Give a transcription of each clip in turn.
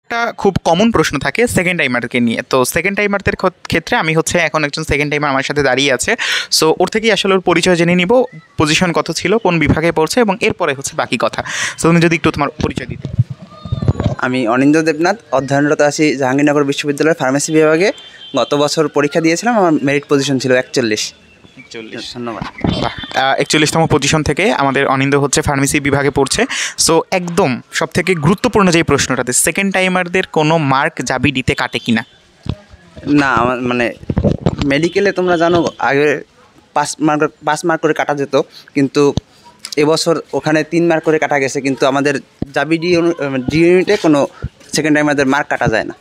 একটা খুব কমন প্রশ্ন থাকে সেকেন্ড টাইমারকে নিয়ে। তো সেকেন্ড টাইমারদের ক্ষেত্রে আমি হচ্ছে এখন একজন সেকেন্ড টাইমার আমার সাথে দাঁড়িয়ে আছে। সো ওর থেকেই আসলে ওর পরিচয় জেনে নিব, পজিশন কত ছিল, কোন বিভাগে পড়ছে, এবং এরপরে হচ্ছে বাকি কথা। সো তুমি যদি একটু তোমার পরিচয় দিতে। আমি অনিন্দ্য দেবনাথ, অধ্যয়নরত আছি জাহাঙ্গীরনগর বিশ্ববিদ্যালয়ের ফার্মেসি বিভাগে। গত বছর পরীক্ষা দিয়েছিলাম, আমার মেরিট পজিশন ছিল 41। ধন্যবাদ। বাহ, 41তম পজিশন থেকে আমাদের অনিন্দ হচ্ছে ফার্মেসি বিভাগে পড়ছে। সো একদম সব থেকে গুরুত্বপূর্ণ যে প্রশ্নটাতে, সেকেন্ড টাইমারদের কোনো মার্ক জাবি দিতে কাটে কিনা? না, আমার মানে মেডিকেলে তোমরা জানো আগে 5 মার্ক করে কাটা যেত, কিন্তু এবছর ওখানে 3 মার্ক করে কাটা গেছে। কিন্তু আমাদের জাবি ডি ইউনিটে কোনো সেকেন্ড টাইমারদের মার্ক কাটা যায় না।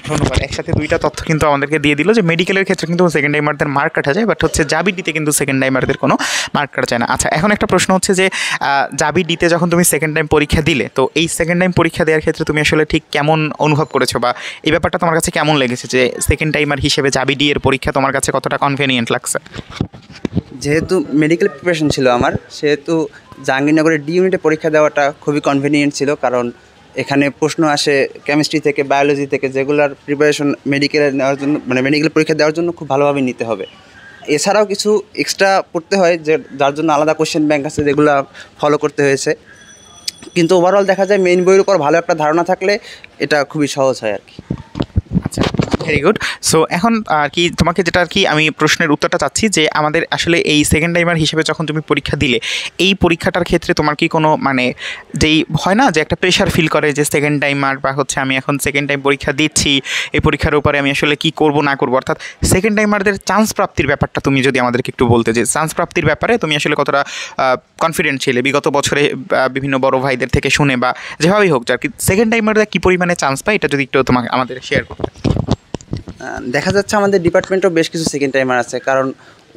ধন্যবাদ। একসাথে দুইটা তথ্য কিন্তু আমাদেরকে দিয়ে দিল যে মেডিকেলের ক্ষেত্রে কিন্তু সেকেন্ড টাইমারদের মার্ক কাটা যায়, বাট হচ্ছে জাবি ডিতে কিন্তু সেকেন্ড টাইমারদের কোনো মার্ক কাটা যায় না। আচ্ছা, এখন একটা প্রশ্ন হচ্ছে যে জাবি ডিতে যখন তুমি সেকেন্ড টাইম পরীক্ষা দিলে, তো এই সেকেন্ড টাইম পরীক্ষা দেওয়ার ক্ষেত্রে তুমি আসলে ঠিক কেমন অনুভব করেছো, বা এই ব্যাপারটা তোমার কাছে কেমন লেগেছে যে সেকেন্ড টাইমার হিসেবে জাবি ডি এর পরীক্ষা তোমার কাছে কতটা কনভেনিয়েন্ট লাগছে? যেহেতু মেডিকেল প্রিপারেশন ছিল আমার, সেহেতু জাহাঙ্গীরনগরের ডি ইউনিটে পরীক্ষা দেওয়াটা খুবই কনভেনিয়েন্ট ছিল। কারণ এখানে প্রশ্ন আসে কেমিস্ট্রি থেকে, বায়োলজি থেকে, যেগুলোর প্রিপারেশন মেডিকেলে নেওয়ার জন্য, মানে মেডিকেল পরীক্ষা দেওয়ার জন্য খুব ভালোভাবে নিতে হবে। এছাড়াও কিছু এক্সট্রা পড়তে হয়, যে যার জন্য আলাদা কোশ্চেন ব্যাংক আছে, যেগুলো ফলো করতে হয়েছে। কিন্তু ওভারঅল দেখা যায় মেইন বইয়ের উপর ভালো একটা ধারণা থাকলে এটা খুবই সহজ হয় আর কি। আচ্ছা, ভেরি গুড। সো এখন আর কি তোমাকে যেটা আর কি আমি প্রশ্নের উত্তরটা চাচ্ছি যে আমাদের আসলে এই সেকেন্ড টাইমার হিসেবে যখন তুমি পরীক্ষা দিলে, এই পরীক্ষাটার ক্ষেত্রে তোমার কি কোনো মানে যেই হয় না যে একটা প্রেশার ফিল করে যে সেকেন্ড টাইমার, বা হচ্ছে আমি এখন সেকেন্ড টাইম পরীক্ষা দিচ্ছি, এই পরীক্ষার উপরে আমি আসলে কি করব না করব, অর্থাৎ সেকেন্ড টাইমারদের চান্স প্রাপ্তির ব্যাপারটা তুমি যদি আমাদেরকে একটু বলতে, যে চান্স প্রাপ্তির ব্যাপারে তুমি আসলে কতটা কনফিডেন্ট ছিলে বিগত বছরে বিভিন্ন বড় ভাইদের থেকে শুনে, বা যেভাবেই হোক আর কি সেকেন্ড টাইমাররা কী পরিমাণে চান্স পায়, এটা যদি একটু তোমাকে আমাদের শেয়ার করতে। দেখা যাচ্ছে আমাদের ডিপার্টমেন্টেও বেশ কিছু সেকেন্ড টাইমার আছে, কারণ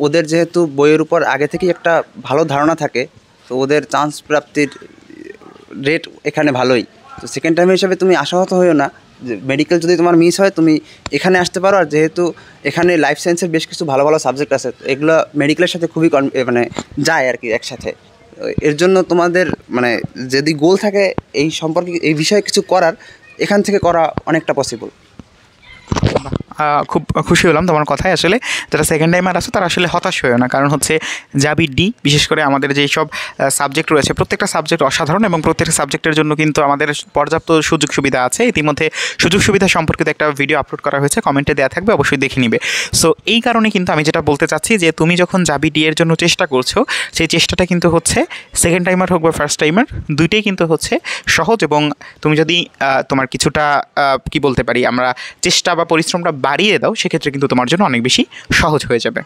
ওদের যেহেতু বইয়ের উপর আগে থেকেই একটা ভালো ধারণা থাকে, তো ওদের চান্স প্রাপ্তির রেট এখানে ভালোই। তো সেকেন্ড টাইম হিসেবে তুমি আশাহত হইও না, যে মেডিকেল যদি তোমার মিস হয় তুমি এখানে আসতে পারো। আর যেহেতু এখানে লাইফ সায়েন্সের বেশ কিছু ভালো ভালো সাবজেক্ট আছে, এগুলো মেডিকেলের সাথে খুবই মানে যায় আর কি একসাথে। এর জন্য তোমাদের মানে যদি গোল থাকে এই সম্পর্কে, এই বিষয়ে কিছু করার, এখান থেকে করা অনেকটা পসিবল। খুব খুশি হলাম তোমার কথায়। আসলে যারা সেকেন্ড টাইমার আছে তারা আসলে হতাশ হয়েও না, কারণ হচ্ছে জাবি ডি বিশেষ করে আমাদের যেই সব সাবজেক্ট রয়েছে, প্রত্যেকটা সাবজেক্ট অসাধারণ, এবং প্রত্যেকটা সাবজেক্টের জন্য কিন্তু আমাদের পর্যাপ্ত সুযোগ সুবিধা আছে। ইতিমধ্যে সুযোগ সুবিধা সম্পর্কিত একটা ভিডিও আপলোড করা হয়েছে, কমেন্টে দেওয়া থাকবে, অবশ্যই দেখে নিবে। সো এই কারণে কিন্তু আমি যেটা বলতে চাচ্ছি যে তুমি যখন জাবি ডি এর জন্য চেষ্টা করছো, সেই চেষ্টাটা কিন্তু হচ্ছে সেকেন্ড টাইমার হোক বা ফার্স্ট টাইমার, দুইটাই কিন্তু হচ্ছে সহজ। এবং তুমি যদি তোমার কিছুটা কি বলতে পারি আমরা চেষ্টা বা পরিশ্রমটা বাড়িয়ে দাও, সেক্ষেত্রে কিন্তু তোমার জন্য অনেক বেশি সহজ হয়ে যাবে।